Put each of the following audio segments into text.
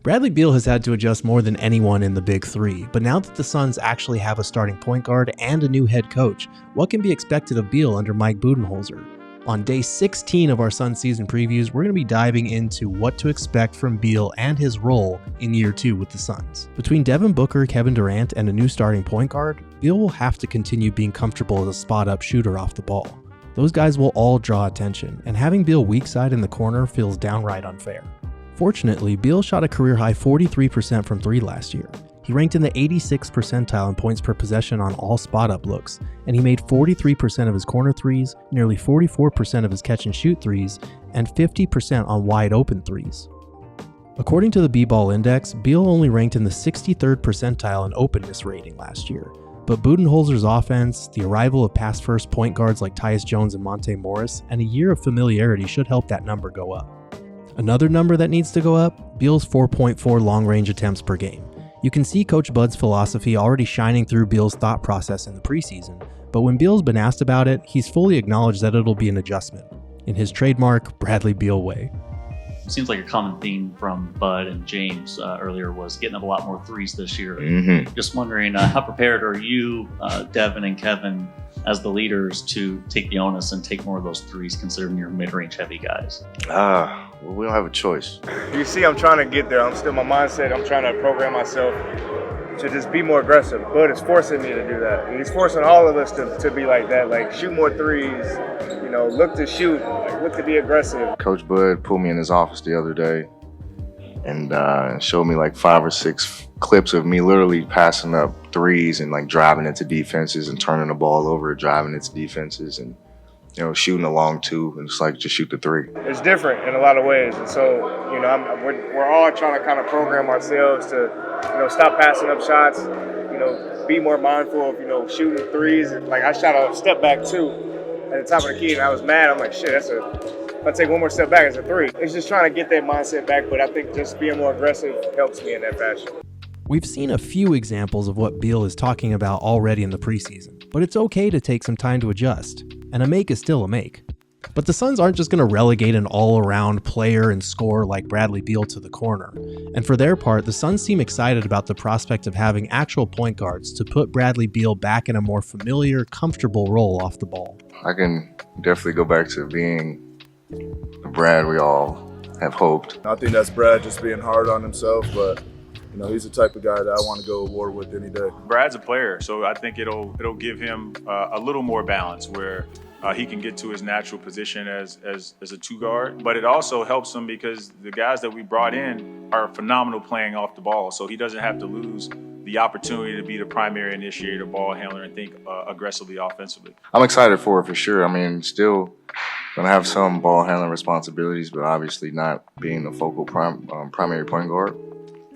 Bradley Beal has had to adjust more than anyone in the Big Three, but now that the Suns actually have a starting point guard and a new head coach, what can be expected of Beal under Mike Budenholzer? On day 16 of our Suns season previews, we're going to be diving into what to expect from Beal and his role in year 2 with the Suns. Between Devin Booker, Kevin Durant, and a new starting point guard, Beal will have to continue being comfortable as a spot-up shooter off the ball. Those guys will all draw attention, and having Beal weak side in the corner feels downright unfair. Fortunately, Beal shot a career-high 43% from 3 last year. He ranked in the 86th percentile in points per possession on all spot-up looks, and he made 43% of his corner threes, nearly 44% of his catch-and-shoot threes, and 50% on wide-open threes. According to the B-Ball Index, Beal only ranked in the 63rd percentile in openness rating last year, but Budenholzer's offense, the arrival of pass-first point guards like Tyus Jones and Monte Morris, and a year of familiarity should help that number go up. Another number that needs to go up, Beal's 4.4 long-range attempts per game. You can see Coach Bud's philosophy already shining through Beal's thought process in the preseason, but when Beal's been asked about it, he's fully acknowledged that it'll be an adjustment, in his trademark Bradley Beal way. It seems like a common theme from Bud and James earlier was getting up a lot more threes this year. Just wondering, how prepared are you, Devin and Kevin, as the leaders to take the onus and take more of those threes, considering you're mid-range heavy guys? Well, we don't have a choice. You see, I'm trying to get there. I'm still my mindset. I'm trying to program myself to just be more aggressive. Bud is forcing me to do that. And he's forcing all of us to be like that. Like, shoot more threes, look to shoot, look to be aggressive. Coach Bud pulled me in his office the other day and showed me like 5 or 6 clips of me literally passing up threes and like driving into defenses and turning the ball over, driving into defenses and shooting a long 2 and it's like just shoot the 3. It's different in a lot of ways, and so we're all trying to kind of program ourselves to stop passing up shots, be more mindful of shooting threes. Like I shot a step back 2 at the top of the key and I was mad. I'm like, shit, if I take one more step back, it's a 3. It's just trying to get that mindset back, but I think just being more aggressive helps me in that fashion. We've seen a few examples of what Beal is talking about already in the preseason, but it's okay to take some time to adjust, and a make is still a make. But the Suns aren't just going to relegate an all-around player and scorer like Bradley Beal to the corner, and for their part, the Suns seem excited about the prospect of having actual point guards to put Bradley Beal back in a more familiar, comfortable role off the ball. I can definitely go back to being the Brad we all have hoped. I think that's Brad just being hard on himself, but he's the type of guy that I want to go to war with any day. Brad's a player, so I think it'll give him a little more balance where he can get to his natural position as a 2 guard. But it also helps him because the guys that we brought in are phenomenal playing off the ball, so he doesn't have to lose the opportunity to be the primary initiator, ball handler, and think aggressively offensively. I'm excited for it for sure. I mean, still gonna have some ball handling responsibilities, but obviously not being the focal primary point guard.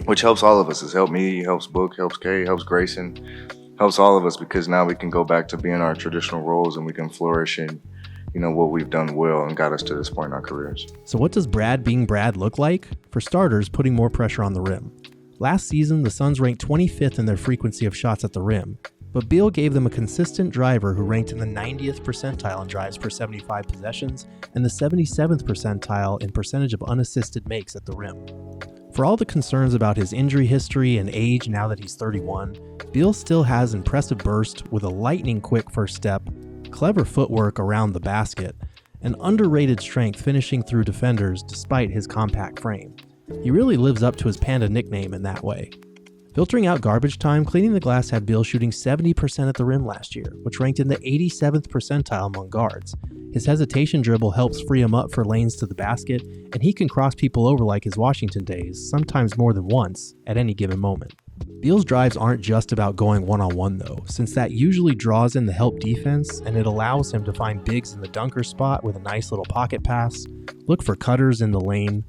Which helps all of us. It's helped me, helps Book, helps Kay, helps Grayson, helps all of us because now we can go back to being our traditional roles and we can flourish in, what we've done well and got us to this point in our careers. So what does Brad being Brad look like? For starters, putting more pressure on the rim. Last season, the Suns ranked 25th in their frequency of shots at the rim, but Beal gave them a consistent driver who ranked in the 90th percentile in drives per 75 possessions and the 77th percentile in percentage of unassisted makes at the rim. For all the concerns about his injury history and age now that he's 31, Beal still has impressive burst with a lightning-quick first step, clever footwork around the basket, and underrated strength finishing through defenders despite his compact frame. He really lives up to his Panda nickname in that way. Filtering out garbage time, cleaning the glass had Beal shooting 70% at the rim last year, which ranked in the 87th percentile among guards. His hesitation dribble helps free him up for lanes to the basket, and he can cross people over like his Washington days, sometimes more than once, at any given moment. Beal's drives aren't just about going one-on-one though, since that usually draws in the help defense and it allows him to find bigs in the dunker spot with a nice little pocket pass, look for cutters in the lane,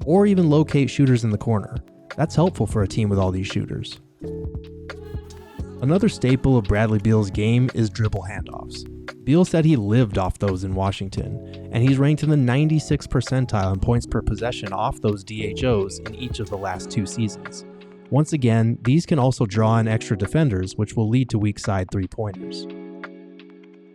or even locate shooters in the corner. That's helpful for a team with all these shooters. Another staple of Bradley Beal's game is dribble handoffs. Beal said he lived off those in Washington, and he's ranked in the 96th percentile in points per possession off those DHOs in each of the last 2 seasons. Once again, these can also draw in extra defenders, which will lead to weak side 3-pointers.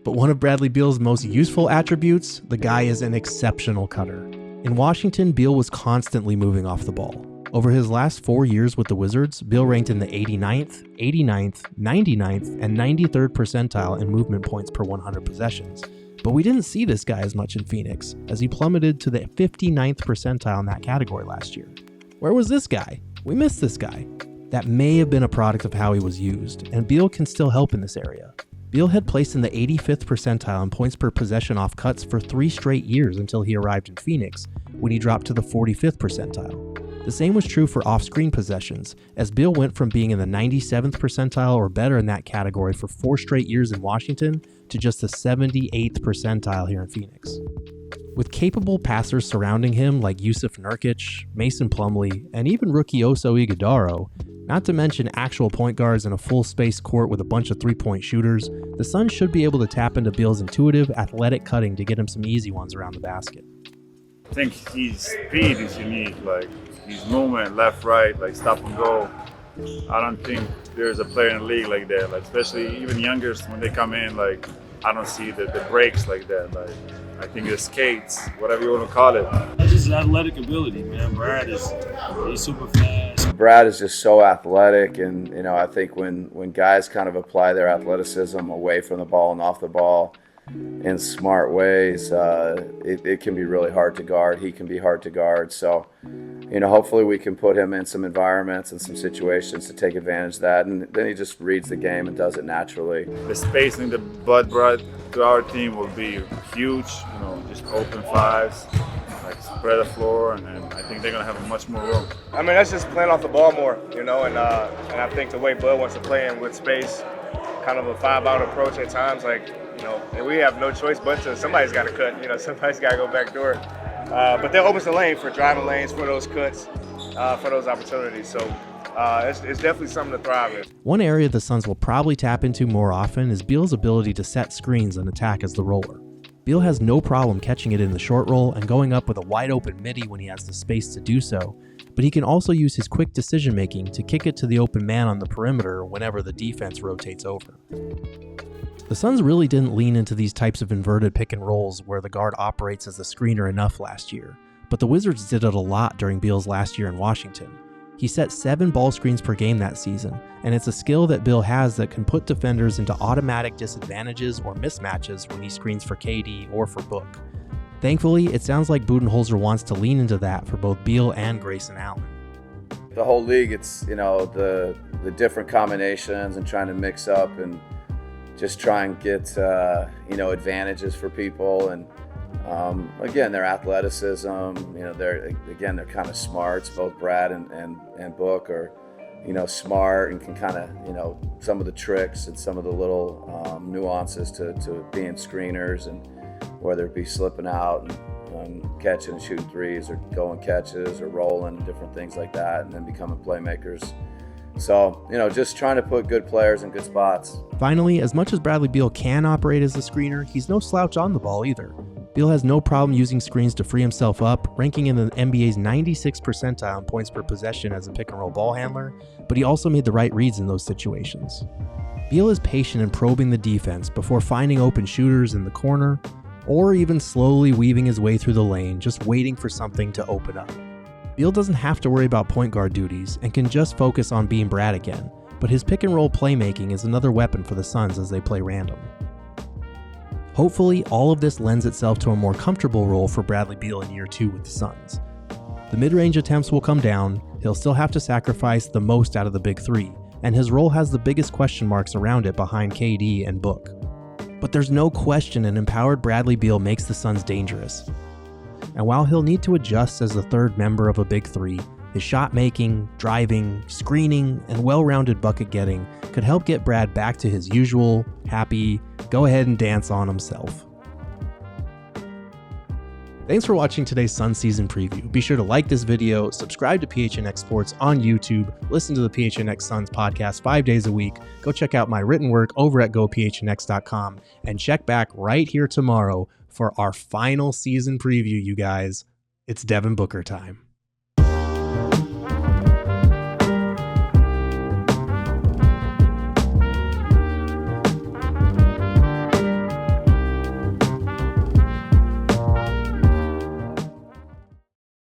But one of Bradley Beal's most useful attributes, the guy is an exceptional cutter. In Washington, Beal was constantly moving off the ball. Over his last 4 years with the Wizards, Beal ranked in the 89th, 89th, 99th, and 93rd percentile in movement points per 100 possessions. But we didn't see this guy as much in Phoenix, as he plummeted to the 59th percentile in that category last year. Where was this guy? We missed this guy. That may have been a product of how he was used, and Beal can still help in this area. Beal had placed in the 85th percentile in points per possession off cuts for 3 straight years until he arrived in Phoenix, when he dropped to the 45th percentile. The same was true for off-screen possessions, as Beal went from being in the 97th percentile or better in that category for 4 straight years in Washington to just the 78th percentile here in Phoenix. With capable passers surrounding him like Jusuf Nurkic, Mason Plumlee, and even rookie Oso Ighodaro, not to mention actual point guards in a full-space court with a bunch of three-point shooters, the Suns should be able to tap into Beal's intuitive, athletic cutting to get him some easy ones around the basket. I think his speed is unique, like his movement, left, right, like stop and go. I don't think there's a player in the league like that, like especially even youngers when they come in, like I don't see the breaks like that. Like I think the skates, whatever you want to call it. It's just athletic ability, man. He's super fast. Brad is just so athletic, and you know, I think when guys kind of apply their athleticism away from the ball and off the ball in smart ways, it can be really hard to guard. He can be hard to guard. So, you know, hopefully we can put him in some environments and some situations to take advantage of that, and then he just reads the game and does it naturally. The spacing that Bud brought to our team will be huge. You know, just open fives, like spread the floor, and I think they're gonna have much more room. I mean, that's just playing off the ball more, you know, and I think the way Bud wants to play in with space, kind of a 5-out approach at times, like, you know, and we have no choice but to, somebody's got to cut, you know, somebody's got to go back door. But that opens the lane for driving lanes, for those cuts, for those opportunities. So it's definitely something to thrive in. One area the Suns will probably tap into more often is Beal's ability to set screens and attack as the roller. Beal has no problem catching it in the short roll and going up with a wide open midi when he has the space to do so, but he can also use his quick decision making to kick it to the open man on the perimeter whenever the defense rotates over. The Suns really didn't lean into these types of inverted pick and rolls where the guard operates as a screener enough last year, but the Wizards did it a lot during Beal's last year in Washington. He set 7 ball screens per game that season, and it's a skill that Beal has that can put defenders into automatic disadvantages or mismatches when he screens for KD or for Book. Thankfully, it sounds like Budenholzer wants to lean into that for both Beal and Grayson Allen. The whole league, it's, you know, the different combinations and trying to mix up and just try and get, you know, advantages for people. And again, their athleticism, you know, they're kind of smarts. Both Brad and Book are, you know, smart and can kind of, you know, some of the tricks and some of the little nuances to being screeners, and whether it be slipping out and catching and shooting threes, or going catches or rolling and different things like that, and then becoming playmakers. So, you know, just trying to put good players in good spots. Finally, as much as Bradley Beal can operate as a screener, he's no slouch on the ball either. Beal has no problem using screens to free himself up, ranking in the NBA's 96th percentile in points per possession as a pick-and-roll ball handler, but he also made the right reads in those situations. Beal is patient in probing the defense before finding open shooters in the corner, or even slowly weaving his way through the lane, just waiting for something to open up. Beal doesn't have to worry about point guard duties and can just focus on being Brad again, but his pick-and-roll playmaking is another weapon for the Suns as they play random. Hopefully, all of this lends itself to a more comfortable role for Bradley Beal in year 2 with the Suns. The mid-range attempts will come down, he'll still have to sacrifice the most out of the big 3, and his role has the biggest question marks around it behind KD and Book. But there's no question an empowered Bradley Beal makes the Suns dangerous. And while he'll need to adjust as the third member of a big 3, his shot making, driving, screening, and well-rounded bucket getting could help get Brad back to his usual, happy, go ahead and dance on himself. Thanks for watching today's Suns season preview. Be sure to like this video, subscribe to PHNX Sports on YouTube, listen to the PHNX Suns podcast 5 days a week, go check out my written work over at gophnx.com, and check back right here tomorrow for our final season preview, you guys. It's Devin Booker time.